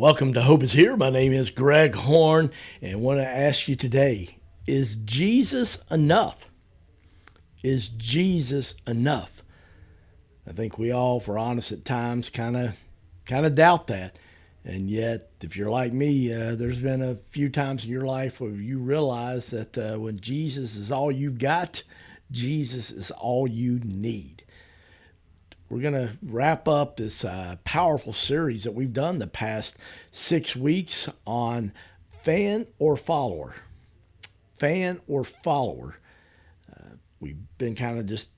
Welcome to Hope is Here. My name is Greg Horn, and I want to ask you today, is Jesus enough? Is Jesus enough? I think we all, if we're honest at times, kind of doubt that. And yet, if you're like me, there's been a few times in your life where you realize that when Jesus is all you've got, Jesus is all you need. We're going to wrap up this powerful series that we've done the past 6 weeks on fan or follower. Fan or follower. We've been kind of just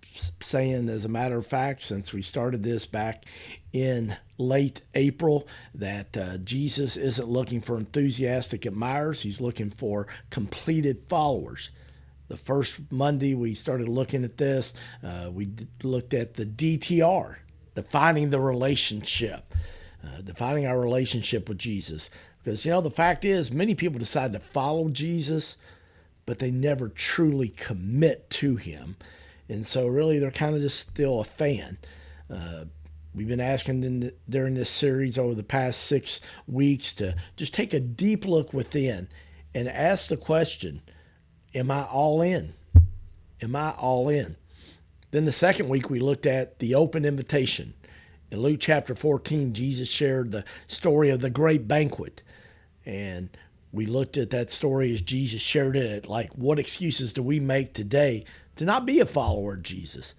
saying, as a matter of fact, since we started this back in late April, that Jesus isn't looking for enthusiastic admirers. He's looking for completed followers. The first Monday we started looking at this, we looked at the DTR, defining the relationship, defining our relationship with Jesus. Because, the fact is, many people decide to follow Jesus, but they never truly commit to him. And so really they're kind of just still a fan. We've been asking during this series over the past 6 weeks to just take a deep look within and ask the question, am I all in? Am I all in? Then the second week we looked at the open invitation. In Luke chapter 14, Jesus shared the story of the great banquet. And we looked at that story as Jesus shared it, like what excuses do we make today to not be a follower of Jesus?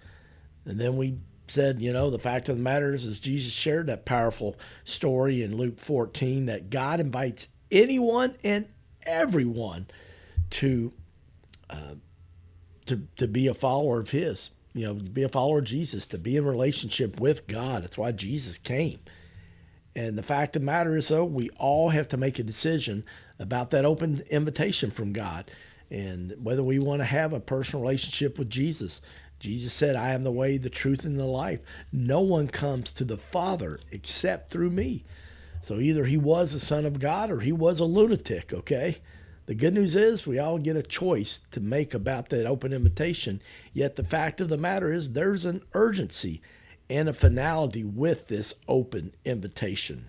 And then we said, the fact of the matter is Jesus shared that powerful story in Luke 14 that God invites anyone and everyone to be a follower of his, to be a follower of Jesus, to be in relationship with God. That's why Jesus came. And the fact of the matter is, though, we all have to make a decision about that open invitation from God and whether we want to have a personal relationship with Jesus. Jesus said, I am the way, the truth, and the life. No one comes to the Father except through me. So either he was the Son of God or he was a lunatic, okay? The good news is we all get a choice to make about that open invitation. Yet the fact of the matter is there's an urgency and a finality with this open invitation.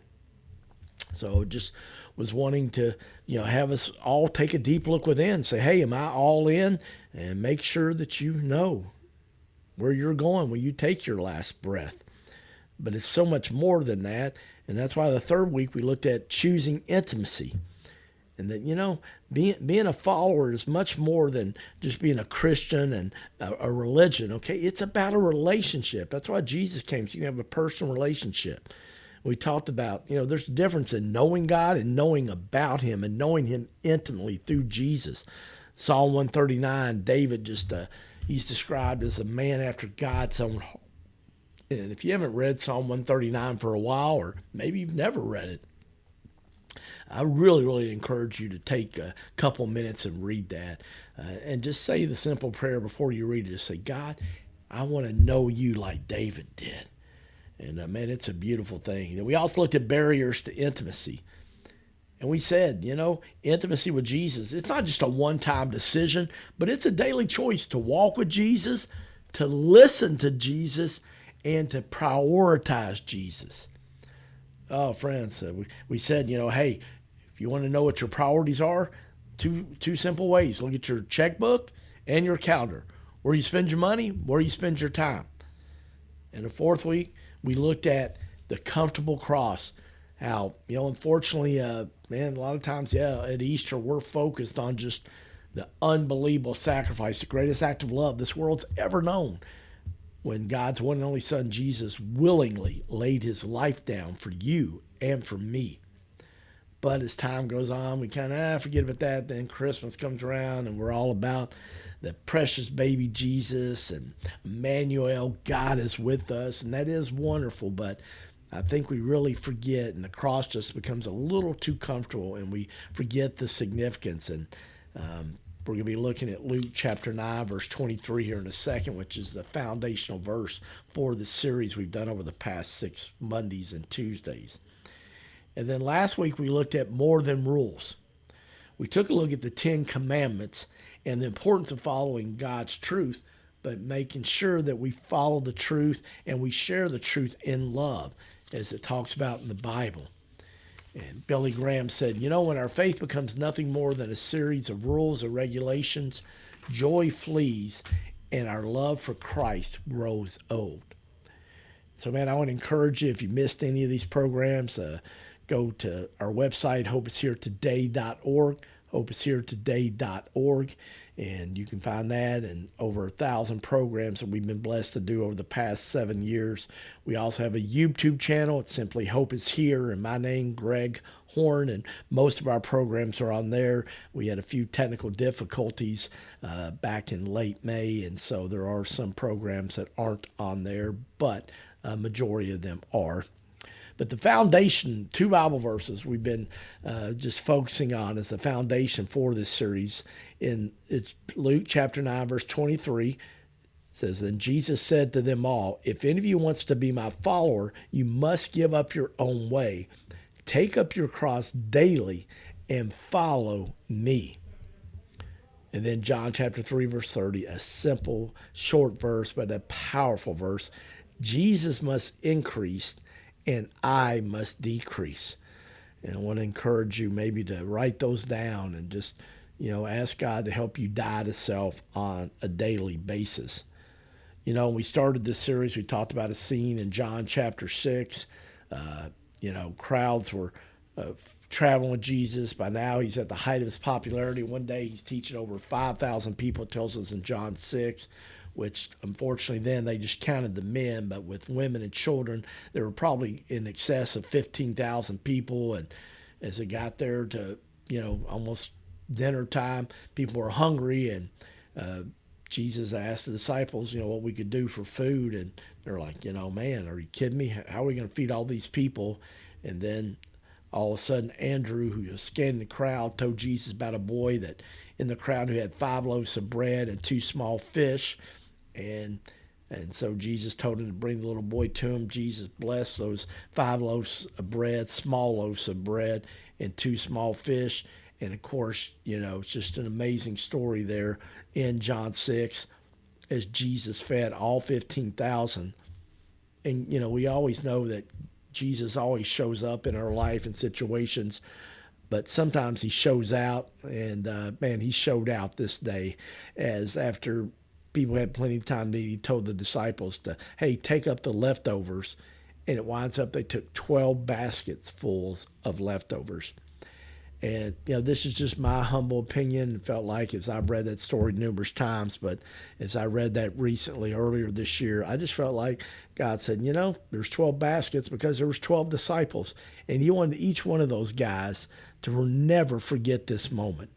So just was wanting to, have us all take a deep look within and say, hey, am I all in? And make sure that you know where you're going when you take your last breath. But it's so much more than that. And that's why the third week we looked at choosing intimacy. And that, being a follower is much more than just being a Christian and a religion, okay? It's about a relationship. That's why Jesus came, so you can have a personal relationship. We talked about, there's a difference in knowing God and knowing about him and knowing him intimately through Jesus. Psalm 139, David he's described as a man after God's own heart. And if you haven't read Psalm 139 for a while, or maybe you've never read it, I really, really encourage you to take a couple minutes and read that and just say the simple prayer before you read it. Just say, God, I want to know you like David did. And man, it's a beautiful thing. And we also looked at barriers to intimacy. And we said, intimacy with Jesus, it's not just a one-time decision, but it's a daily choice to walk with Jesus, to listen to Jesus, and to prioritize Jesus. Oh, friends, we said, hey, if you want to know what your priorities are, two simple ways. Look at your checkbook and your calendar. Where you spend your money, where you spend your time. And the fourth week, we looked at the comfortable cross. How, unfortunately, man, a lot of times, at Easter, we're focused on just the unbelievable sacrifice, the greatest act of love this world's ever known, when God's one and only Son, Jesus, willingly laid his life down for you and for me. But as time goes on, we kind of forget about that. Then Christmas comes around and we're all about the precious baby Jesus and Emmanuel, God is with us. And that is wonderful. But I think we really forget, and the cross just becomes a little too comfortable, and we forget the significance. And we're going to be looking at Luke chapter 9, verse 23 here in a second, which is the foundational verse for the series we've done over the past 6 Mondays and Tuesdays. And then last week we looked at more than rules. We took a look at the 10 Commandments and the importance of following God's truth, but making sure that we follow the truth and we share the truth in love, as it talks about in the Bible. And Billy Graham said, you know, when our faith becomes nothing more than a series of rules or regulations, joy flees and our love for Christ grows old. So, man, I want to encourage you, if you missed any of these programs, go to our website, hopeisheretoday.org, hopeisheretoday.org, and you can find that and over 1,000 programs that we've been blessed to do over the past 7 years. We also have a YouTube channel. It's simply Hope is Here, and my name, Greg Horn, and most of our programs are on there. We had a few technical difficulties back in late May, and so there are some programs that aren't on there, but a majority of them are. But the foundation, 2 Bible verses we've been just focusing on as the foundation for this series. It's Luke chapter 9, verse 23. It says, then Jesus said to them all, if any of you wants to be my follower, you must give up your own way. Take up your cross daily and follow me. And then John chapter 3, verse 30, a simple, short verse, but a powerful verse. Jesus must increase and I must decrease. And I want to encourage you maybe to write those down and just, ask God to help you die to self on a daily basis. When we started this series, we talked about a scene in John chapter 6. Crowds were traveling with Jesus. By now, he's at the height of his popularity. One day, he's teaching over 5,000 people, it tells us in John 6. Which unfortunately then they just counted the men, but with women and children, there were probably in excess of 15,000 people. And as it got there to, almost dinner time, people were hungry, and Jesus asked the disciples, what we could do for food. And they're like, man, are you kidding me? How are we going to feed all these people? And then all of a sudden, Andrew, who was scanning the crowd, told Jesus about a boy that in the crowd who had 5 loaves of bread and 2 small fish. And so Jesus told him to bring the little boy to him. Jesus blessed those 5 loaves of bread, small loaves of bread, and 2 small fish. And of course, it's just an amazing story there in John 6 as Jesus fed all 15,000. And, we always know that Jesus always shows up in our life and situations, but sometimes he shows out. And, he showed out this day as after people had plenty of time to eat, he told the disciples to, hey, take up the leftovers. And it winds up they took 12 baskets full of leftovers. And, this is just my humble opinion. It felt like, as I've read that story numerous times, but as I read that recently, earlier this year, I just felt like God said, there's 12 baskets because there was 12 disciples. And he wanted each one of those guys to never forget this moment.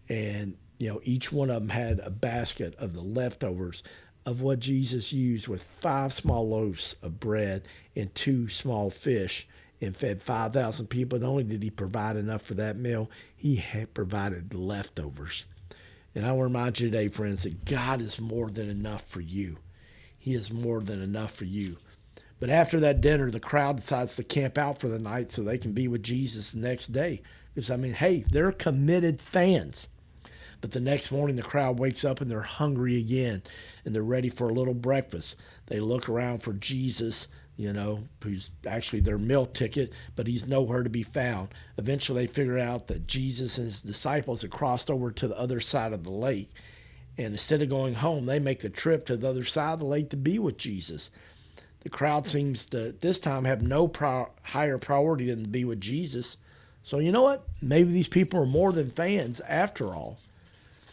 And, each one of them had a basket of the leftovers of what Jesus used with 5 small loaves of bread and 2 small fish and fed 5,000 people. Not only did he provide enough for that meal, he had provided the leftovers. And I want to remind you today, friends, that God is more than enough for you. He is more than enough for you. But after that dinner, the crowd decides to camp out for the night so they can be with Jesus the next day. Because, hey, they're committed fans. But the next morning, the crowd wakes up and they're hungry again, and they're ready for a little breakfast. They look around for Jesus, who's actually their meal ticket, but he's nowhere to be found. Eventually, they figure out that Jesus and his disciples had crossed over to the other side of the lake. And instead of going home, they make the trip to the other side of the lake to be with Jesus. The crowd seems to, this time, have no higher priority than to be with Jesus. So you know what? Maybe these people are more than fans after all.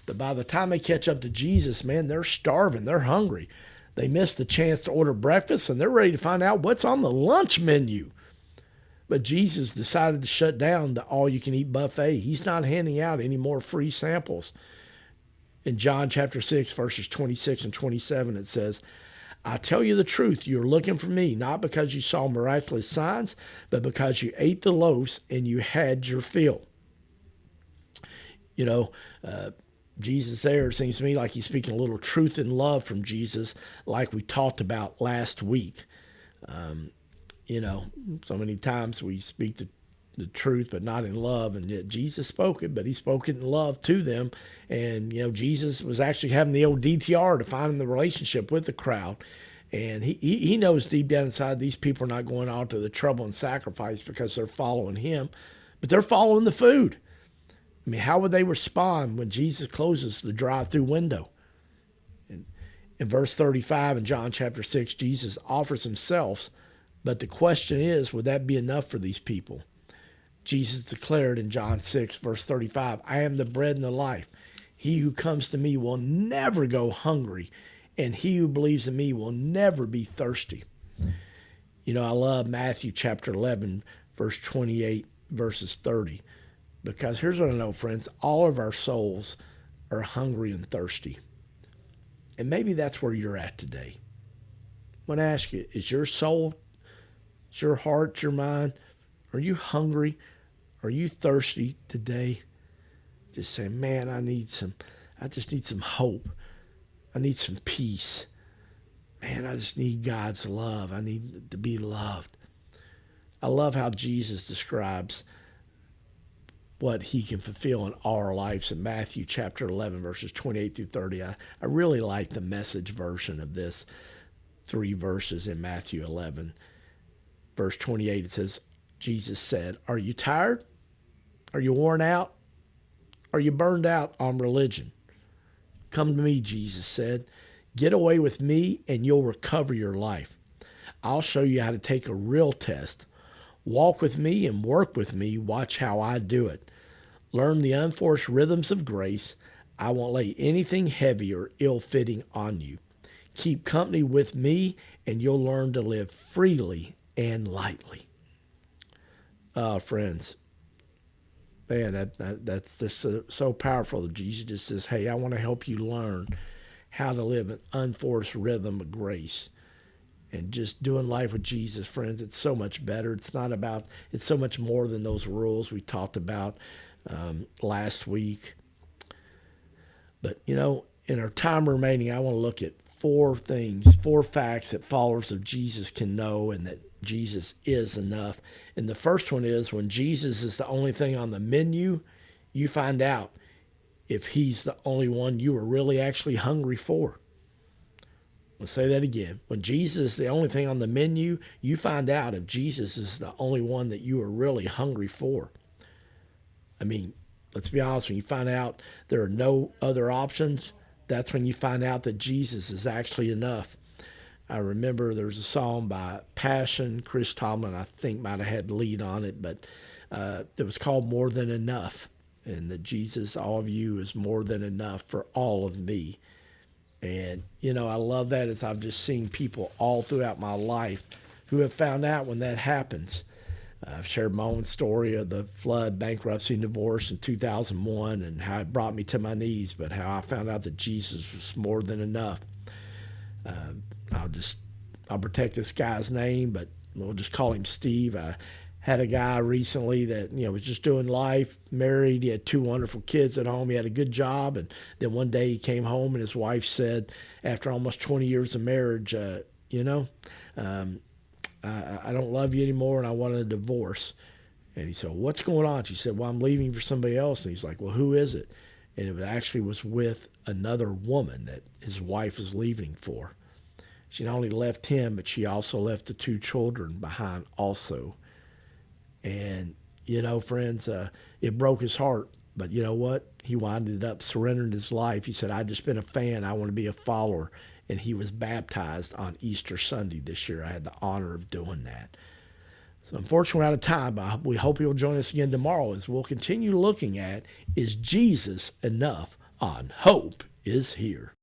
But by the time they catch up to Jesus, man, they're starving. They're hungry. They missed the chance to order breakfast, and they're ready to find out what's on the lunch menu. But Jesus decided to shut down the all-you-can-eat buffet. He's not handing out any more free samples. In John chapter 6, verses 26 and 27, it says, I tell you the truth, you're looking for me, not because you saw miraculous signs, but because you ate the loaves and you had your fill. Jesus there, it seems to me like he's speaking a little truth and love from Jesus, like we talked about last week. So many times we speak the truth, but not in love. And yet Jesus spoke it, but he spoke it in love to them. And, Jesus was actually having the old DTR to find the relationship with the crowd. And he knows deep down inside these people are not going out to the trouble and sacrifice because they're following him, but they're following the food. I mean, how would they respond when Jesus closes the drive-through window? In verse 35 in John chapter 6, Jesus offers himself, but the question is, would that be enough for these people? Jesus declared in John 6, verse 35, I am the bread and the life. He who comes to me will never go hungry, and he who believes in me will never be thirsty. You know, I love Matthew chapter 11, verse 28, verses 30, because here's what I know, friends. All of our souls are hungry and thirsty. And maybe that's where you're at today. I want to ask you, is your soul, is your heart, your mind, are you hungry? Are you thirsty today? Just say, man, I just need some hope. I need some peace. Man, I just need God's love. I need to be loved. I love how Jesus describes what he can fulfill in our lives in Matthew chapter 11, verses 28 through 30. I really like the Message version of this 3 verses in Matthew 11. Verse 28, it says, Jesus said, are you tired? Are you worn out? Are you burned out on religion? Come to me, Jesus said. Get away with me and you'll recover your life. I'll show you how to take a real test. Walk with me and work with me. Watch how I do it. Learn the unforced rhythms of grace. I won't lay anything heavy or ill-fitting on you. Keep company with me and you'll learn to live freely and lightly. Friends, man, that's just so powerful that Jesus just says, hey, I want to help you learn how to live an unforced rhythm of grace. And just doing life with Jesus, friends, it's so much better. It's so much more than those rules we talked about last week. But, you know, in our time remaining, I want to look at 4 facts that followers of Jesus can know and that Jesus is enough. And the first one is when Jesus is the only thing on the menu, you find out if he's the only one you were really actually hungry for. I'll say that again. When Jesus is the only thing on the menu, you find out if Jesus is the only one that you are really hungry for. I mean, let's be honest, when you find out there are no other options, that's when you find out that Jesus is actually enough. I remember there was a song by Passion, Chris Tomlin, I think might have had the lead on it, but it was called More Than Enough, and that Jesus, all of you, is more than enough for all of me. And, you know, I love that as I've just seen people all throughout my life who have found out when that happens. I've shared my own story of the flood, bankruptcy, and divorce in 2001 and how it brought me to my knees, but how I found out that Jesus was more than enough. I'll protect this guy's name, but we'll just call him Steve. I had a guy recently that, you know, was just doing life, married. He had 2 wonderful kids at home. He had a good job. And then one day he came home and his wife said, after almost 20 years of marriage, I don't love you anymore and I want a divorce. And he said, well, what's going on? She said, well, I'm leaving for somebody else. And he's like, well, who is it? And it actually was with another woman that his wife is leaving for. She not only left him, but she also left the 2 children behind also. And, you know, friends, it broke his heart. But you know what? He winded up surrendering his life. He said, I've just been a fan. I want to be a follower. And he was baptized on Easter Sunday this year. I had the honor of doing that. So unfortunately, we're out of time, but we hope you'll join us again tomorrow as we'll continue looking at, is Jesus enough on Hope is Here.